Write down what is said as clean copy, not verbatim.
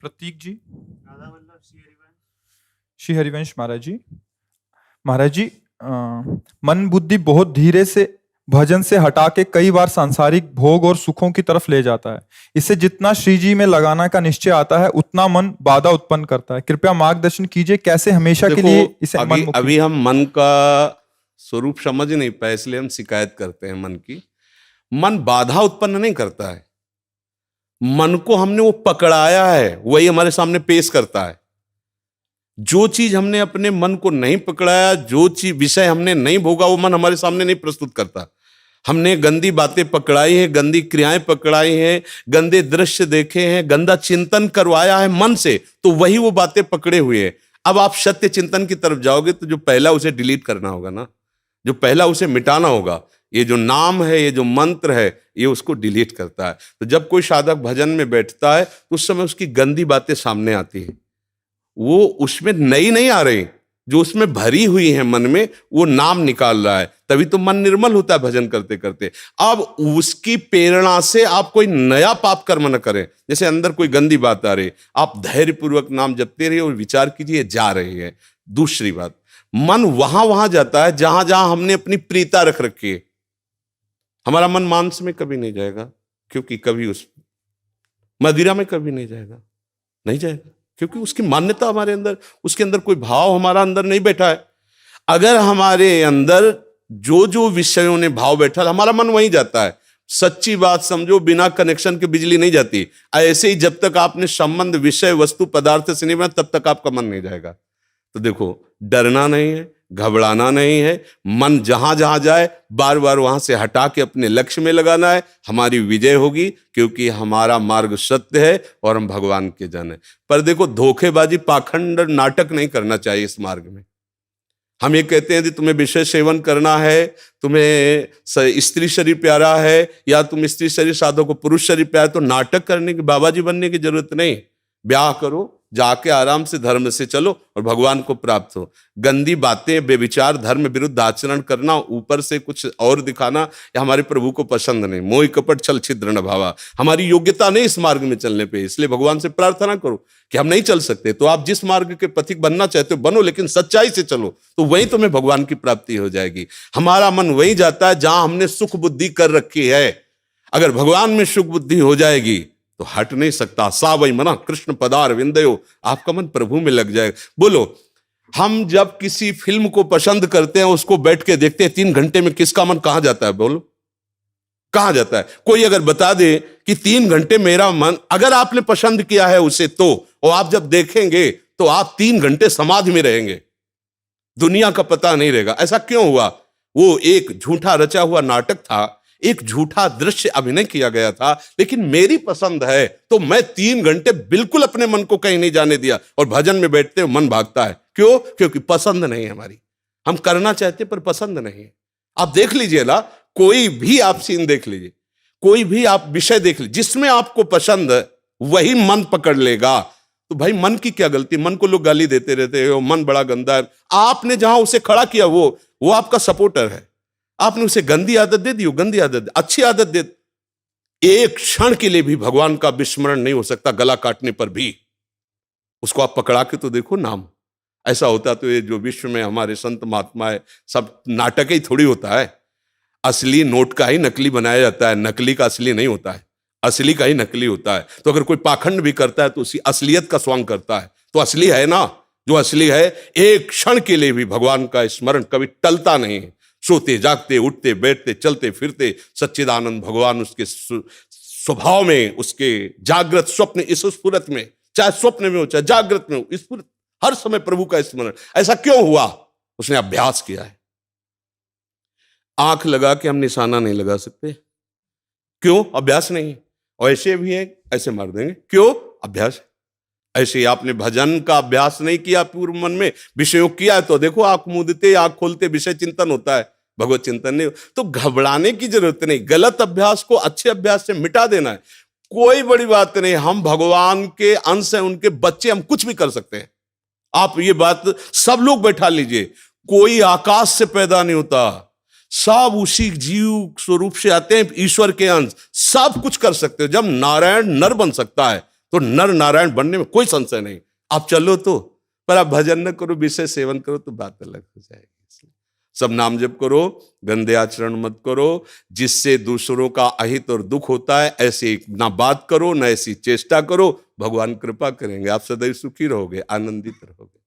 प्रतीक जी, श्री हरिवंश महाराज जी। महाराज जी, मन बुद्धि बहुत धीरे से भजन से हटा के कई बार सांसारिक भोग और सुखों की तरफ ले जाता है। इसे जितना श्री जी में लगाना का निश्चय आता है उतना मन बाधा उत्पन्न करता है। कृपया मार्गदर्शन कीजिए कैसे हमेशा के लिए इसे मन मुक्ति। अभी हम मन का स्वरूप समझ नहीं पाए, इसलिए हम शिकायत करते हैं मन की। मन बाधा उत्पन्न नहीं करता है, मन को हमने वो पकड़ाया है, वही हमारे सामने पेश करता है। जो चीज हमने अपने मन को नहीं पकड़ाया, जो चीज विषय हमने नहीं भोगा, वो मन हमारे सामने नहीं प्रस्तुत करता। हमने गंदी बातें पकड़ाई हैं, गंदी क्रियाएं पकड़ाई हैं, गंदे दृश्य देखे हैं, गंदा चिंतन करवाया है मन से, तो वही वो बातें पकड़े हुए हैं। अब आप सत्य चिंतन की तरफ जाओगे तो जो पहला उसे डिलीट करना होगा ना, जो पहला उसे मिटाना होगा, ये जो नाम है, ये जो मंत्र है, ये उसको डिलीट करता है। तो जब कोई साधक भजन में बैठता है तो उस समय उसकी गंदी बातें सामने आती है, वो उसमें नई नहीं आ रही, जो उसमें भरी हुई है मन में, वो नाम निकाल रहा है। तभी तो मन निर्मल होता है भजन करते करते। अब उसकी प्रेरणा से आप कोई नया पाप कर्म न करें। जैसे अंदर कोई गंदी बात आ रही, आप धैर्यपूर्वक नाम जपते रहिए और विचार कीजिए जा रही है। दूसरी बात, मन वहां जाता है जहां जहां हमने अपनी प्रीता रख रखी है। हमारा मन मांस में कभी नहीं जाएगा, क्योंकि कभी उस मदिरा में कभी नहीं जाएगा, नहीं जाएगा, क्योंकि उसकी मान्यता हमारे अंदर, उसके अंदर कोई भाव हमारा अंदर नहीं बैठा है। अगर हमारे अंदर जो जो विषयों ने भाव बैठा, हमारा मन वहीं जाता है। सच्ची बात समझो, बिना कनेक्शन के बिजली नहीं जाती। ऐसे ही जब तक आपने संबंध विषय वस्तु पदार्थ से नहीं बना, तब तक आपका मन नहीं जाएगा। तो देखो, डरना नहीं है, घबराना नहीं है, मन जहां जहां जाए बार बार वहां से हटा के अपने लक्ष्य में लगाना है। हमारी विजय होगी, क्योंकि हमारा मार्ग सत्य है और हम भगवान के जन हैं। पर देखो, धोखेबाजी, पाखंड, नाटक नहीं करना चाहिए इस मार्ग में। हम ये कहते हैं कि तुम्हें विषय सेवन करना है, तुम्हें स्त्री शरीर प्यारा है, या तुम स्त्री शरीर साधो को पुरुष शरीर प्यारा, तो नाटक करने की, बाबा जी बनने की जरूरत नहीं। ब्याह करो, जाके आराम से धर्म से चलो और भगवान को प्राप्त हो। गंदी बातें, बेविचार, धर्म विरुद्ध आचरण करना, ऊपर से कुछ और दिखाना, या हमारे प्रभु को पसंद नहीं। मोह कपट छल छिद्र न भावा, हमारी योग्यता नहीं इस मार्ग में चलने पे। इसलिए भगवान से प्रार्थना करो कि हम नहीं चल सकते, तो आप जिस मार्ग के पथिक बनना चाहते हो बनो, लेकिन सच्चाई से चलो, तो वहीं तुम्हें भगवान की प्राप्ति हो जाएगी। हमारा मन वहीं जाता है जहां हमने सुख बुद्धि कर रखी है। अगर भगवान में सुख बुद्धि हो जाएगी तो हट नहीं सकता। सा वही मना कृष्ण पदार विंदयो, आपका मन प्रभु में लग जाएगा। बोलो, हम जब किसी फिल्म को पसंद करते हैं, उसको बैठ के देखते हैं, 3 घंटे में किसका मन कहां जाता है? बोलो, कहां जाता है? कोई अगर बता दे कि 3 घंटे मेरा मन, अगर आपने पसंद किया है उसे, तो और आप जब देखेंगे तो आप 3 घंटे समाधि में रहेंगे, दुनिया का पता नहीं रहेगा। ऐसा क्यों हुआ? वो एक झूठा रचा हुआ नाटक था, एक झूठा दृश्य अभिनय किया गया था। लेकिन मेरी पसंद है तो मैं 3 घंटे बिल्कुल अपने मन को कहीं नहीं जाने दिया, और भजन में बैठते हुए मन भागता है। क्यों? क्योंकि पसंद नहीं है हमारी। हम करना चाहते पर पसंद नहीं है। आप देख लीजिए ना, कोई भी आप सीन देख लीजिए, कोई भी आप विषय देख लीजिए, जिसमें आपको पसंद है वही मन पकड़ लेगा। तो भाई, मन की क्या गलती? मन को लोग गाली देते रहते हो, मन बड़ा गंदा है। आपने जहां उसे खड़ा किया, वो आपका सपोर्टर है। आपने उसे गंदी आदत दे दी, गंदी आदत, अच्छी आदत दे। एक क्षण के लिए भी भगवान का विस्मरण नहीं हो सकता, गला काटने पर भी। उसको आप पकड़ा के तो देखो नाम। ऐसा होता तो ये जो विश्व में हमारे संत महात्मा है, सब नाटक ही थोड़ी होता है। असली नोट का ही नकली बनाया जाता है, नकली का असली नहीं होता है, असली का ही नकली होता है। तो अगर कोई पाखंड भी करता है तो उसी असलियत का स्वांग करता है, तो असली है ना। जो असली है, एक क्षण के लिए भी भगवान का स्मरण कभी टलता नहीं है। सोते जागते, उठते बैठते, चलते फिरते, सच्चिदानंद भगवान उसके स्वभाव में, उसके जागृत स्वप्न इस स्फुरत में, चाहे स्वप्न में हो चाहे जागृत में हो, स्फुरत, हर समय प्रभु का स्मरण। ऐसा क्यों हुआ? उसने अभ्यास किया है। आंख लगा के हम निशाना नहीं लगा सकते, क्यों? अभ्यास नहीं है। और ऐसे भी है, ऐसे मार देंगे, क्यों? अभ्यास। ऐसे आपने भजन का अभ्यास नहीं किया, पूर्व मन में विषयों किया है, तो देखो आंख मूंदते, आंख खोलते विषय चिंतन होता है, भगवत चिंतन नहीं। तो घबराने की जरूरत नहीं, गलत अभ्यास को अच्छे अभ्यास से मिटा देना है। कोई बड़ी बात नहीं, हम भगवान के अंश हैं, उनके बच्चे, हम कुछ भी कर सकते हैं। आप ये बात सब लोग बैठा लीजिए, कोई आकाश से पैदा नहीं होता, सब उसी जीव स्वरूप से आते हैं, ईश्वर के अंश, सब कुछ कर सकते हो। जब नारायण नर बन सकता है तो नर नारायण बनने में कोई संशय नहीं। आप चलो तो, पर आप भजन न करो, विषय सेवन करो तो बात अलग हो जाएगी। इसलिए सब नाम जप करो, गंदे आचरण मत करो, जिससे दूसरों का अहित और दुख होता है ऐसी ना बात करो, ना ऐसी चेष्टा करो। भगवान कृपा करेंगे, आप सदैव सुखी रहोगे, आनंदित रहोगे।